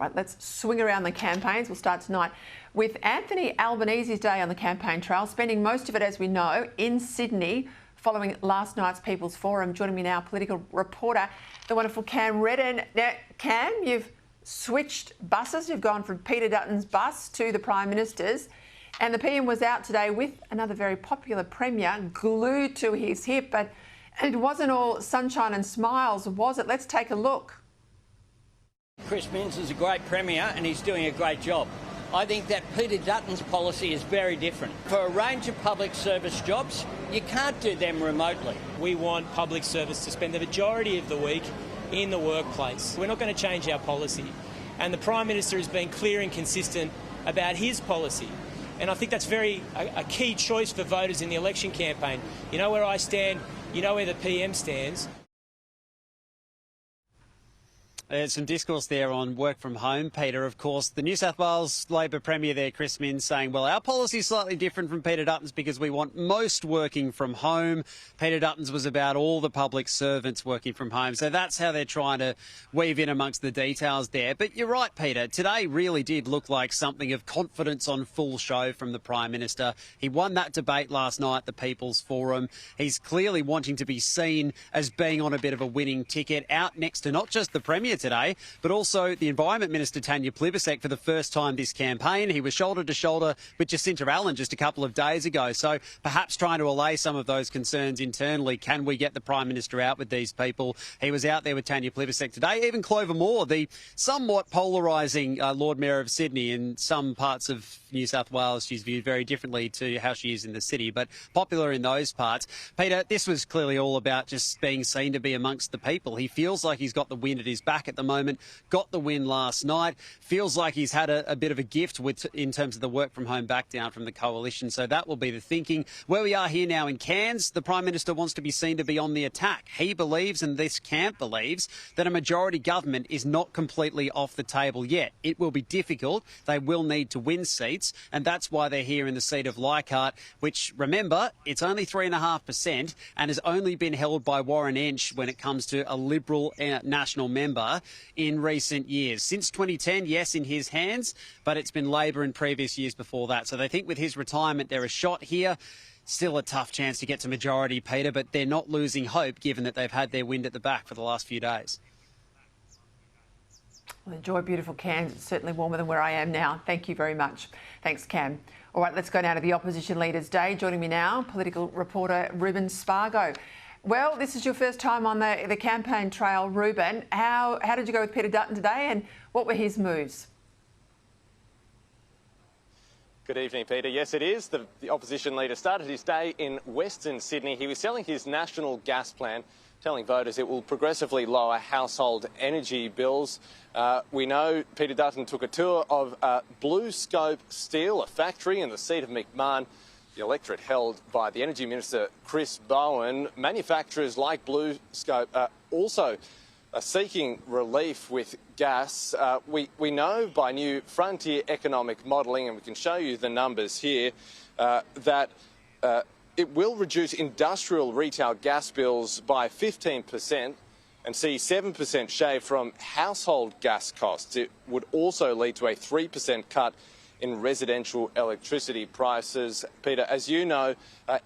Right, let's swing around the campaigns. We'll start tonight with Anthony Albanese's day on the campaign trail, spending most of it, as we know, in Sydney following last night's People's Forum. Joining me now, political reporter, the wonderful Cam Redden. Now, Cam, you've switched buses. You've gone from Peter Dutton's bus to the Prime Minister's. And the PM was out today with another very popular Premier glued to his hip. But it wasn't all sunshine and smiles, was it? Let's take a look. Chris Minns is a great Premier and he's doing a great job. I think that Peter Dutton's policy is very different. For a range of public service jobs, you can't do them remotely. We want public service to spend the majority of the week in the workplace. We're not going to change our policy. And the Prime Minister has been clear and consistent about his policy. And I think that's a key choice for voters in the election campaign. You know where I stand, you know where the PM stands. There's some discourse there on work from home, Peter. Of course, the New South Wales Labor Premier there, Chris Minns, saying, well, our policy is slightly different from Peter Dutton's because we want most working from home. Peter Dutton's was about all the public servants working from home. So that's how they're trying to weave in amongst the details there. But you're right, Peter. Today really did look like something of confidence on full show from the Prime Minister. He won that debate last night at the People's Forum. He's clearly wanting to be seen as being on a bit of a winning ticket, out next to not just the Premier today, but also the Environment Minister, Tanya Plibersek, for the first time this campaign. He was shoulder to shoulder with Jacinta Allen just a couple of days ago. So perhaps trying to allay some of those concerns internally. Can we get the Prime Minister out with these people? He was out there with Tanya Plibersek today. Even Clover Moore, the somewhat polarising Lord Mayor of Sydney. In some parts of New South Wales, she's viewed very differently to how she is in the city, but popular in those parts. Peter, this was clearly all about just being seen to be amongst the people. He feels like he's got the wind at his back at the moment, got the win last night, feels like he's had a bit of a gift in terms of the work from home back down from the coalition. So that will be the thinking. Where we are here now in Cairns, the Prime Minister wants to be seen to be on the attack. He believes, and this camp believes, that a majority government is not completely off the table yet. It will be difficult. They will need to win seats, and that's why they're here in the seat of Leichhardt, which, remember, it's only 3.5% and has only been held by Warren Entsch when it comes to a Liberal national member in recent years. Since 2010, yes, in his hands, but it's been Labor in previous years before that. So they think with his retirement, they're a shot here. Still a tough chance to get to majority, Peter, but they're not losing hope given that they've had their wind at the back for the last few days. Well, enjoy beautiful Cairns. It's certainly warmer than where I am now. Thank you very much. Thanks, Cam. All right, let's go now to the Opposition Leaders' Day. Joining me now, political reporter Reuben Spargo. Well, this is your first time on the campaign trail, Reuben. How did you go with Peter Dutton today, and what were his moves? Good evening, Peter. Yes, it is. The opposition leader started his day in Western Sydney. He was selling his national gas plan, telling voters it will progressively lower household energy bills. We know Peter Dutton took a tour of BlueScope Steel, a factory in the seat of McMahon, the electorate held by the Energy Minister Chris Bowen. Manufacturers like BlueScope are also seeking relief with gas. We know by new frontier economic modelling, and we can show you the numbers here, that it will reduce industrial retail gas bills by 15% and see 7% shave from household gas costs. It would also lead to a 3% cut in residential electricity prices. Peter, as you know,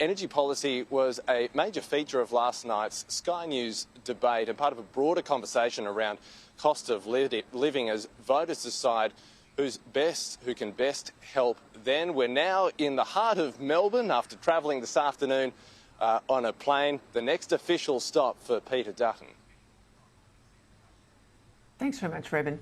energy policy was a major feature of last night's Sky News debate and part of a broader conversation around cost of living as voters decide who can best help then. We're now in the heart of Melbourne after travelling this afternoon on a plane, the next official stop for Peter Dutton. Thanks very much, Reuben.